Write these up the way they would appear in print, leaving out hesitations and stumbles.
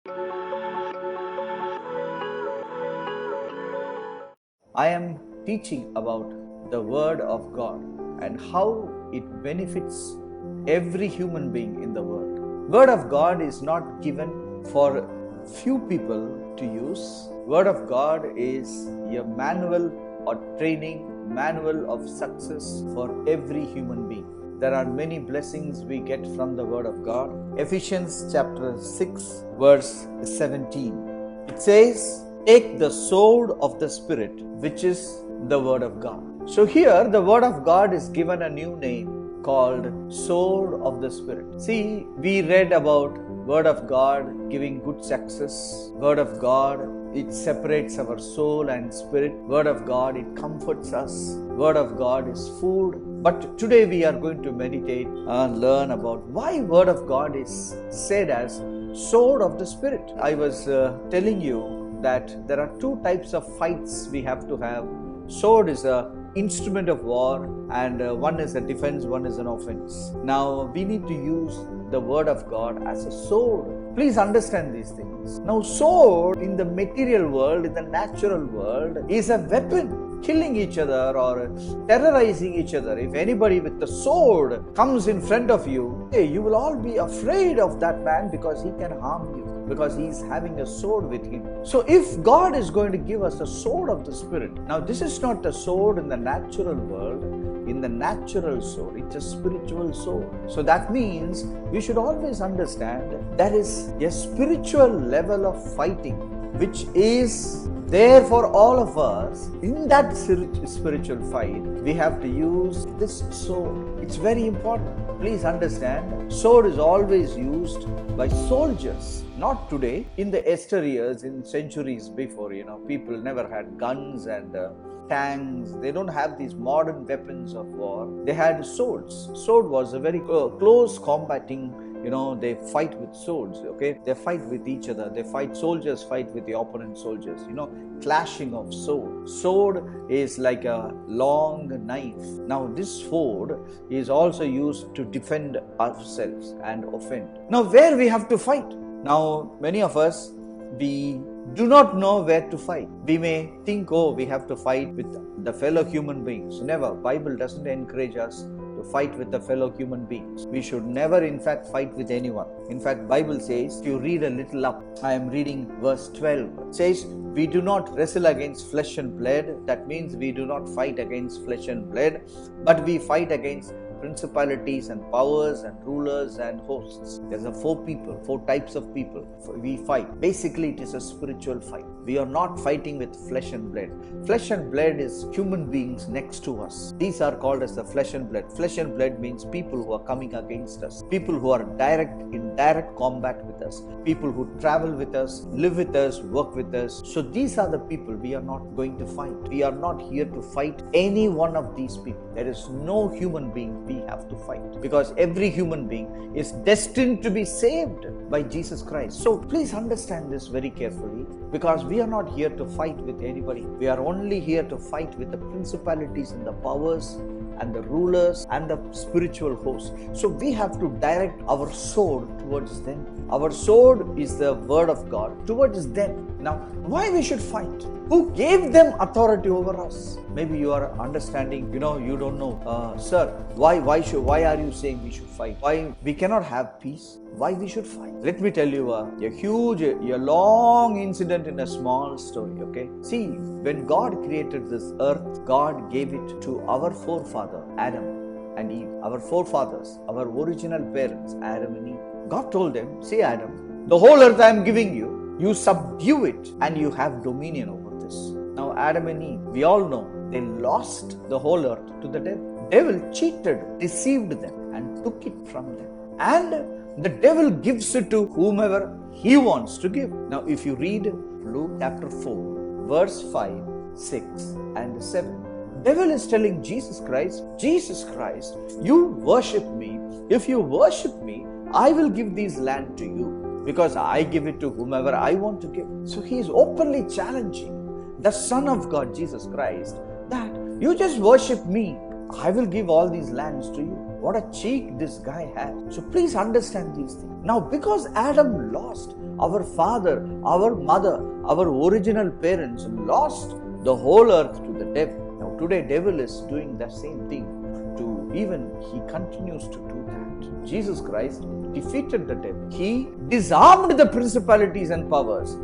I am teaching about the Word of God and how it benefits every human being in the world. Word of God is not given for few people to use. Word of God is a manual or training manual of success for every human being. There are many blessings we get from the Word of God. Ephesians chapter 6 verse 17. It says, take the sword of the Spirit, which is the Word of God. So here the Word of God is given a new name called sword of the Spirit. See, we read about Word of God giving good success. Word of God, it separates our soul and spirit. Word of God, it comforts us. Word of God is food. But today we are going to meditate and learn about why Word of God is said as sword of the Spirit. I was telling you that there are two types of fights we have to have. Sword is a instrument of war, and one is a defense, one is an offense. Now we need to use the Word of God as a sword. Please understand these things. Now, sword in the material world, in the natural world, is a weapon, killing each other or terrorizing each other. If anybody with the sword comes in front of you, you will all be afraid of that man because he can harm you, because he is having a sword with him. So if God is going to give us a sword of the Spirit, now this is not a sword in the natural world, in the natural sword, it's a spiritual sword. So that means we should always understand there is a spiritual level of fighting which is there for all of us. In that spiritual fight, we have to use this sword. It's very important. Please understand, sword is always used by soldiers. Not today. In the years, in centuries before, people never had guns and tanks. They don't have these modern weapons of war. They had swords. Sword was a very close combating. They fight with swords, okay? They fight with each other. Soldiers fight with the opponent soldiers, clashing of sword. Sword is like a long knife. Now, this sword is also used to defend ourselves and offend. Now, where we have to fight? Now, many of us, we do not know where to fight. We may think, we have to fight with the fellow human beings. Never. Bible doesn't encourage us to fight with the fellow human beings. We should never, in fact, fight with anyone. In fact, Bible says, if you read a little up, I am reading verse 12. It says, we do not wrestle against flesh and blood. That means we do not fight against flesh and blood, but we fight against principalities and powers and rulers and hosts. There's four types of people we fight. Basically, it is a spiritual fight. We are not fighting with flesh and blood. Flesh and blood is human beings next to us. These are called as the flesh and blood. Flesh and blood means people who are coming against us, people who are in direct combat with us, people who travel with us, live with us, work with us. So these are the people we are not going to fight. We are not here to fight any one of these people. There is no human being we have to fight, because every human being is destined to be saved by Jesus Christ. So please understand this very carefully, because we are not here to fight with anybody. We are only here to fight with the principalities and the powers and the rulers and the spiritual hosts. So we have to direct our sword towards them. Our sword is the Word of God towards them. Now, why we should fight? Who gave them authority over us? Maybe you are understanding, you don't know. Sir, why are you saying we should fight? Why we cannot have peace? Why we should fight? Let me tell you a long incident in a small story, okay? See, when God created this earth, God gave it to our forefather, Adam and Eve. Our forefathers, our original parents, Adam and Eve. God told them, see Adam, the whole earth I am giving you, you subdue it and you have dominion over this. Now Adam and Eve, we all know, they lost the whole earth to the devil. Devil cheated, deceived them and took it from them. And the devil gives it to whomever he wants to give. Now if you read Luke chapter 4, verse 5, 6 and 7, devil is telling Jesus Christ, you worship me. If you worship me, I will give these land to you, because I give it to whomever I want to give. So he is openly challenging the Son of God, Jesus Christ, that you just worship me, I will give all these lands to you. What a cheek this guy had. So please understand these things. Now, because Adam lost our father, our mother, our original parents lost the whole earth to the devil. Now today devil is doing the same thing to even he continues to do that. Jesus Christ defeated the devil. He disarmed the principalities and powers.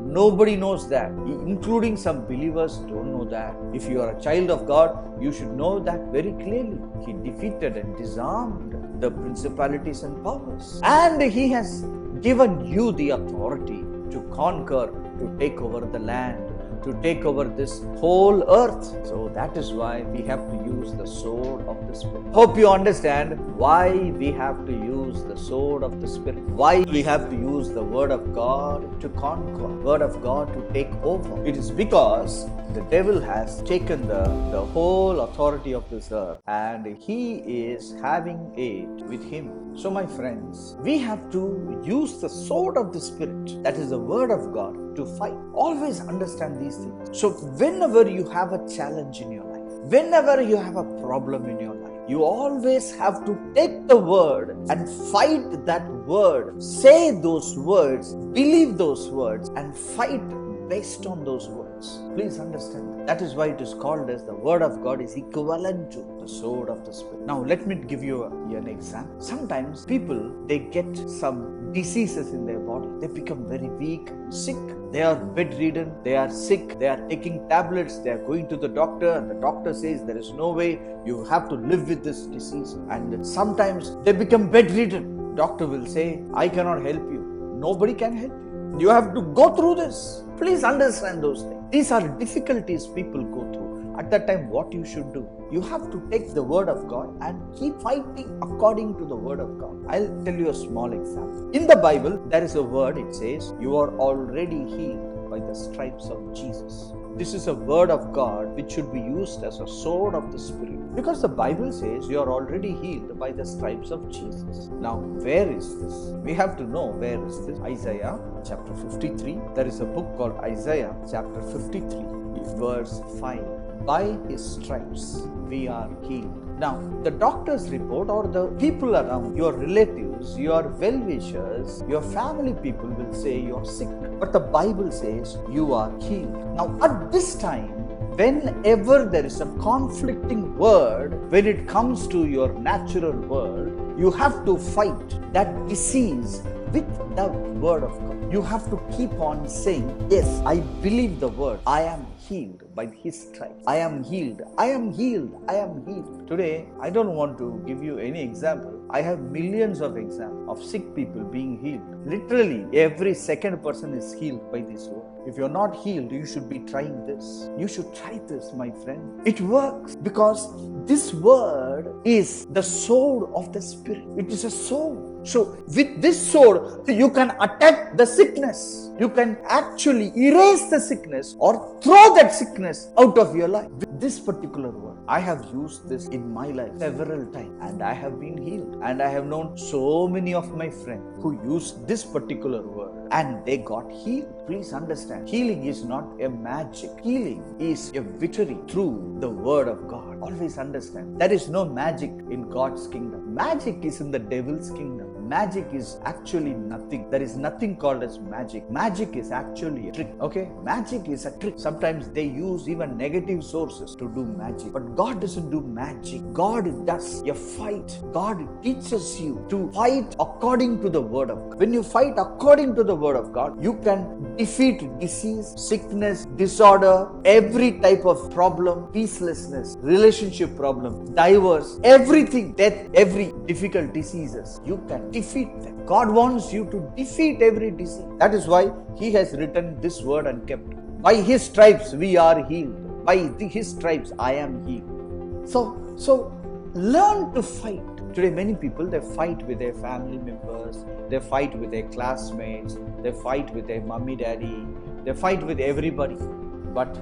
Nobody knows that, including some believers don't know that. If you are a child of God, you should know that very clearly. He defeated and disarmed the principalities and powers. And He has given you the authority to conquer, to take over the land, to take over this whole earth. So that is why we have to use the sword of the Spirit. Hope you understand why we have to use the sword of the Spirit. Why we have to use the word of God to conquer, word of God to take over. It is because the devil has taken the whole authority of this earth and he is having it with him. So my friends, we have to use the sword of the Spirit, that is the word of God, to fight. Always understand these things. So whenever you have a challenge in your life, whenever you have a problem in your life, you always have to take the word and fight that word. Say those words, believe those words, and fight based on those words. Please understand. That is why it is called as the word of God is equivalent to the sword of the Spirit. Now let me give you an example. Sometimes people, they get some diseases in their body. They become very weak, sick. They are bedridden, they are sick, they are taking tablets, they are going to the doctor and the doctor says there is no way, you have to live with this disease. And sometimes they become bedridden. Doctor will say, I cannot help you. Nobody can help you. You have to go through this. Please understand those things. These are difficulties people go through. At that time, what you should do? You have to take the word of God and keep fighting according to the word of God. I'll tell you a small example. In the Bible, there is a word, it says, you are already healed by the stripes of Jesus. This is a word of God which should be used as a sword of the Spirit. Because the Bible says you are already healed by the stripes of Jesus. Now, where is this? We have to know where is this. Isaiah chapter 53. There is a book called Isaiah chapter 53, verse 5. By His stripes we are healed. Now, the doctor's report or the people around, your relatives, your well-wishers, your family people will say you are sick. But the Bible says you are healed. Now, at this time, whenever there is a conflicting word, when it comes to your natural world, you have to fight that disease with the word of God. You have to keep on saying, yes, I believe the word. I am healed by His stripes. I am healed. I am healed. I am healed. Today, I don't want to give you any example. I have millions of examples of sick people being healed. Literally, every second person is healed by this word. If you're not healed, you should be trying this. You should try this, my friend. It works because this word is the sword of the Spirit. It is a sword. So with this sword, you can attack the sickness. You can actually erase the sickness or throw that sickness out of your life. With this particular word, I have used this in my life several times and I have been healed. And I have known so many of my friends who used this particular word and they got healed. Please understand, healing is not a magic. Healing is a victory through the word of God. Always understand, there is no magic in God's kingdom. Magic is in the devil's kingdom. Magic is actually nothing. There is nothing called as magic. Magic is actually a trick. Okay? Magic is a trick. Sometimes they use even negative sources to do magic. But God doesn't do magic. God does a fight. God teaches you to fight according to the word of God. When you fight according to the word of God, you can defeat disease, sickness, disorder, every type of problem, peacelessness, relationship problem, divorce, everything, death, every difficult diseases. You can defeat them. God wants you to defeat every disease. That is why He has written this word and kept. By His stripes we are healed. By His stripes I am healed. So learn to fight. Today many people, they fight with their family members, they fight with their classmates, they fight with their mommy, daddy, they fight with everybody. But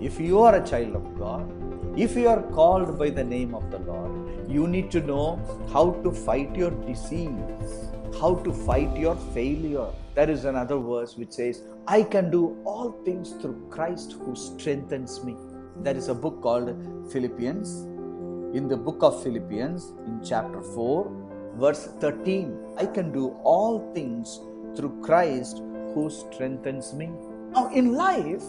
if you are a child of God, if you are called by the name of the Lord, you need to know how to fight your disease, how to fight your failure. There is another verse which says, I can do all things through Christ who strengthens me. There is a book called Philippians. In the book of Philippians, in chapter 4, verse 13, I can do all things through Christ who strengthens me. Now, in life,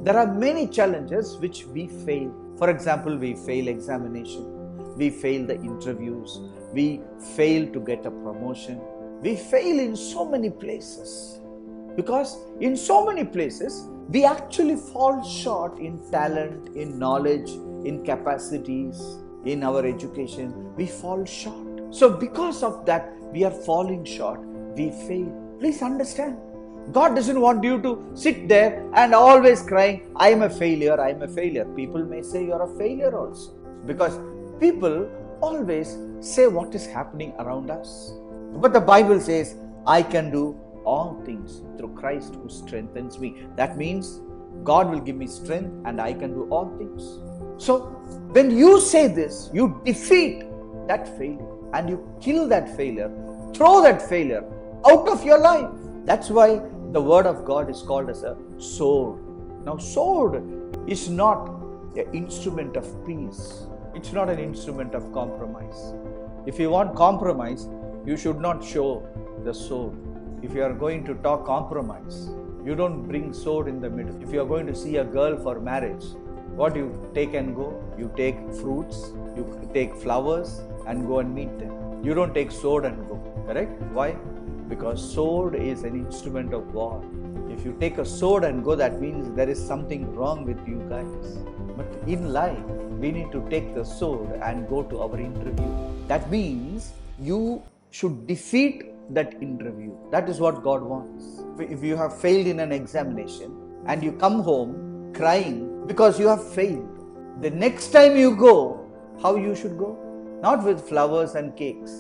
there are many challenges which we fail. For example, we fail examination, we fail the interviews, we fail to get a promotion, we fail in so many places. Because in so many places, we actually fall short in talent, in knowledge, in capacities, in our education. We fall short. So because of that, we are falling short, we fail. Please understand, God doesn't want you to sit there and always crying, I am a failure, I am a failure. People may say you are a failure also. Because people always say what is happening around us. But the Bible says, I can do all things through Christ who strengthens me. That means God will give me strength and I can do all things. So when you say this, you defeat that failure and you kill that failure, throw that failure out of your life. That's why the word of God is called as a sword. Now, sword is not an instrument of peace. It's not an instrument of compromise. If you want compromise, you should not show the sword. If you are going to talk compromise, you don't bring sword in the middle. If you are going to see a girl for marriage, what you take and go? You take fruits, you take flowers and go and meet them. You don't take sword and go. Correct? Why? Because sword is an instrument of war. If you take a sword and go, that means there is something wrong with you guys. But in life, we need to take the sword and go to our interview. That means you should defeat that interview. That is what God wants. If you have failed in an examination and you come home crying because you have failed, the next time you go, how you should go? Not with flowers and cakes.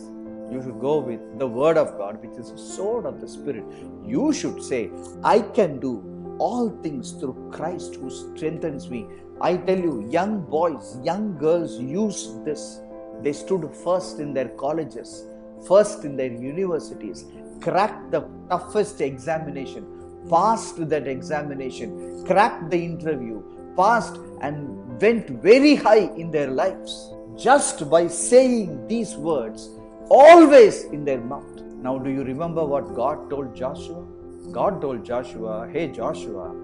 You should go with the word of God, which is the sword of the Spirit. You should say, I can do all things through Christ who strengthens me. I tell you, young boys, young girls use this. They stood first in their colleges, first in their universities, cracked the toughest examination, passed that examination, cracked the interview, passed and went very high in their lives just by saying these words always in their mouth. Now, do you remember what God told Joshua? God told Joshua, hey Joshua,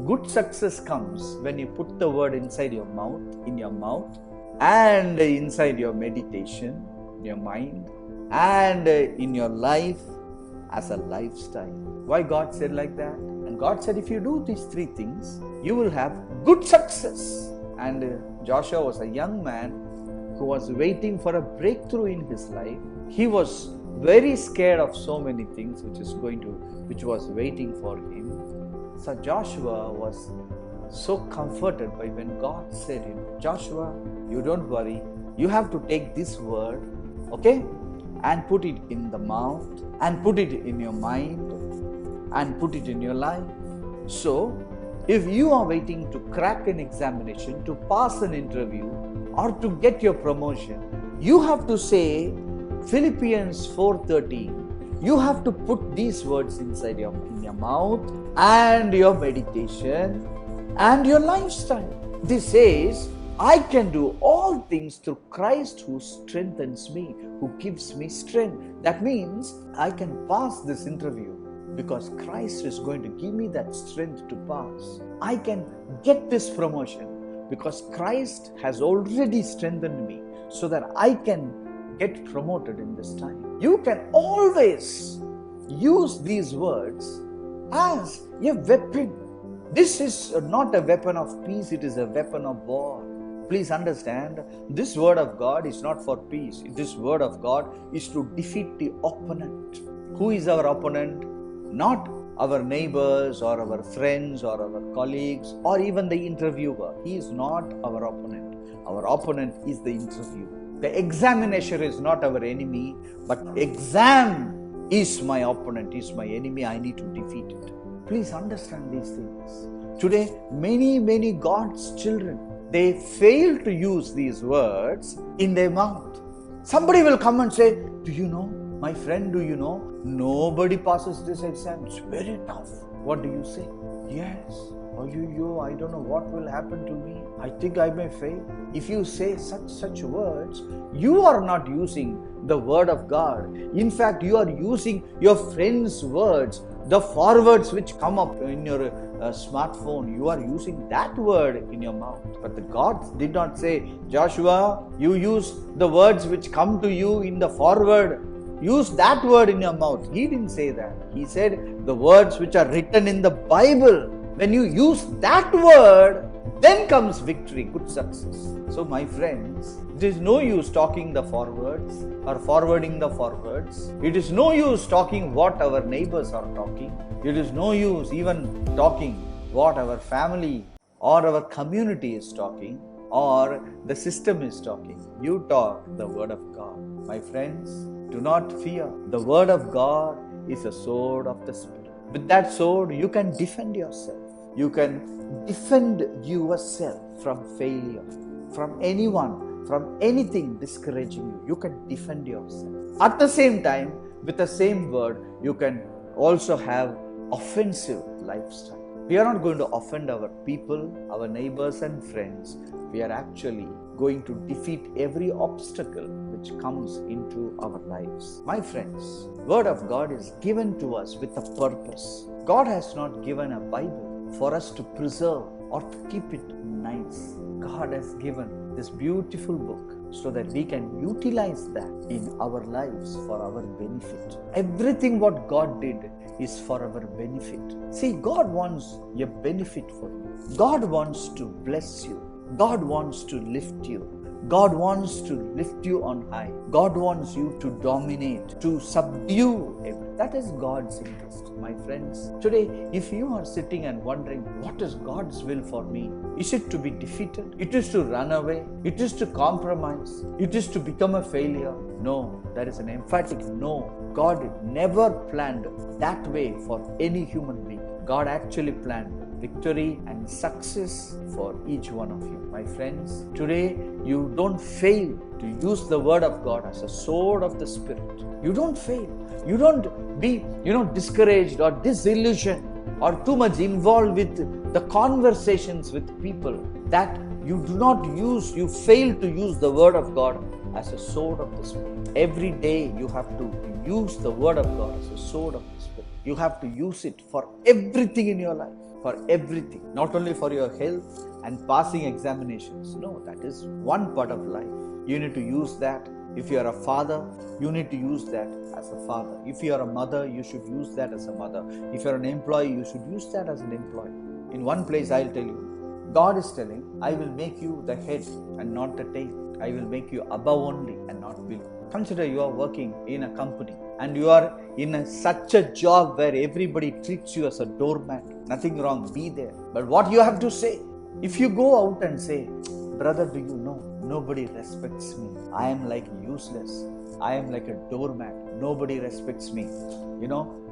good success comes when you put the word inside your mouth, and inside your meditation, your mind, and in your life as a lifestyle. Why God said like that? And God said, if you do these three things, you will have good success. And Joshua was a young man who was waiting for a breakthrough in his life. He was very scared of so many things which was waiting for him. So Joshua was so comforted by when God said him, Joshua, you don't worry. You have to take this word, okay, and put it in the mouth, and put it in your mind, and put it in your life. So, if you are waiting to crack an examination, to pass an interview, or to get your promotion, you have to say Philippians 4:13. You have to put these words inside in your mouth and your meditation and your lifestyle. This says, I can do all things through Christ who strengthens me, who gives me strength. That means I can pass this interview because Christ is going to give me that strength to pass. I can get this promotion because Christ has already strengthened me so that I can get promoted in this time. You can always use these words as a weapon. This is not a weapon of peace, it is a weapon of war. Please understand, this word of God is not for peace. This word of God is to defeat the opponent. Who is our opponent? Not our neighbors or our friends or our colleagues or even the interviewer. He is not our opponent. Our opponent is the interview. The examination is not our enemy, but exam is my opponent, is my enemy. I need to defeat it. Please understand these things. Today, many God's children, they fail to use these words in their mouth. Somebody will come and say, do you know, my friend, do you know, nobody passes this exam. It's very tough. What do you say? Yes. I don't know what will happen to me. I think I may fail. If you say such words, you are not using the word of God. In fact, you are using your friend's words, The forwards which come up in your smartphone, you are using that word in your mouth. But the God did not say, Joshua, you use the words which come to you in the forward. Use that word in your mouth. He didn't say that. He said the words which are written in the Bible. When you use that word, then comes victory, good success. So my friends, it is no use talking the forwards or forwarding the forwards. It is no use talking what our neighbors are talking. It is no use even talking what our family or our community is talking or the system is talking. You talk the word of God. My friends, do not fear. The word of God is a sword of the Spirit. With that sword, you can defend yourself. You can defend yourself from failure, from anyone, from anything discouraging you. You can defend yourself. At the same time, with the same word, you can also have offensive lifestyle. We are not going to offend our people, our neighbors and friends. We are actually going to defeat every obstacle which comes into our lives. My friends, Word of God is given to us with a purpose. God has not given a Bible for us to preserve or to keep it nice. God has given this beautiful book so that we can utilize that in our lives for our benefit. Everything what God did is for our benefit. See, God wants a benefit for you. God wants to bless you. God wants to lift you. God wants to lift you on high. God wants you to dominate, to subdue everything. That is God's interest, my friends. Today, if you are sitting and wondering, what is God's will for me? Is it to be defeated? It is to run away? It is to compromise? It is to become a failure? No, that is an emphatic no. God never planned that way for any human being. God actually planned victory and success for each one of you. My friends, today you don't fail to use the word of God as a sword of the Spirit. You don't fail. You don't be, discouraged or disillusioned or too much involved with the conversations with people that you fail to use the word of God as a sword of the Spirit. Every day you have to use the word of God as a sword of the Spirit. You have to use it for everything in your life. For everything, not only for your health and passing examinations. No, that is one part of life. You need to use that. If you are a father, you need to use that as a father. If you are a mother, you should use that as a mother. If you are an employee, you should use that as an employee. In one place, I'll tell you, God is telling, I will make you the head and not the tail. I will make you above only and not below. Consider you are working in a company and you are in such a job where everybody treats you as a doormat. Nothing wrong, be there. But what you have to say, if you go out and say, brother, do you know, nobody respects me. I am like useless. I am like a doormat. Nobody respects me.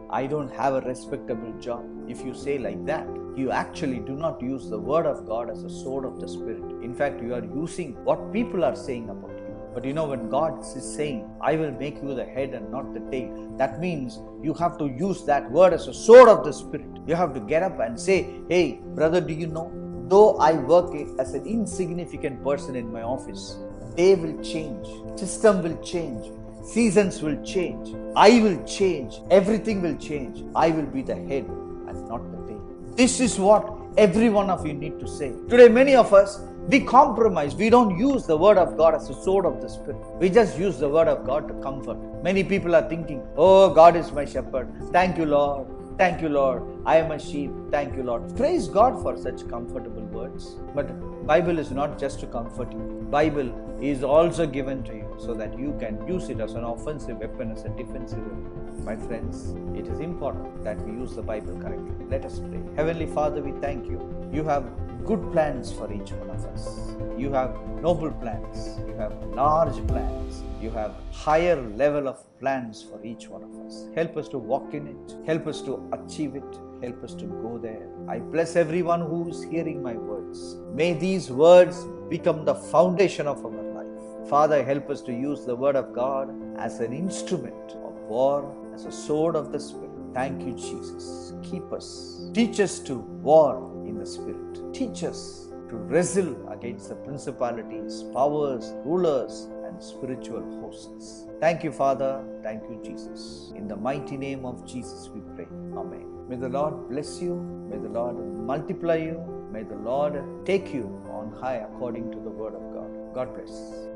I don't have a respectable job. If you say like that, you actually do not use the word of God as a sword of the Spirit. In fact, you are using what people are saying about you. But when God is saying, I will make you the head and not the tail, that means you have to use that word as a sword of the Spirit. You have to get up and say, hey, brother, do you know, though I work as an insignificant person in my office, day will change, system will change, seasons will change, I will change, everything will change. I will be the head and not the tail. This is what every one of you need to say. Today, many of us, we compromise. We don't use the word of God as a sword of the Spirit. We just use the word of God to comfort. Many people are thinking, oh, God is my shepherd. Thank you, Lord. Thank you, Lord. I am a sheep. Thank you, Lord. Praise God for such comfortable words. But Bible is not just to comfort you. Bible is also given to you so that you can use it as an offensive weapon, as a defensive weapon. My friends, it is important that we use the Bible correctly. Let us pray. Heavenly Father, we thank you. You have good plans for each one of us. You have noble plans. You have large plans. You have higher level of plans for each one of us. Help us to walk in it. Help us to achieve it. Help us to go there. I bless everyone who is hearing my words. May these words become the foundation of our life. Father, help us to use the word of God as an instrument of war, as a sword of the Spirit. Thank you, Jesus. Keep us. Teach us to war in the Spirit. Teach us to wrestle against the principalities, powers, rulers, and spiritual hosts. Thank you, Father. Thank you, Jesus. In the mighty name of Jesus we pray. Amen. May the Lord bless you. May the Lord multiply you. May the Lord take you on high according to the word of God. God bless.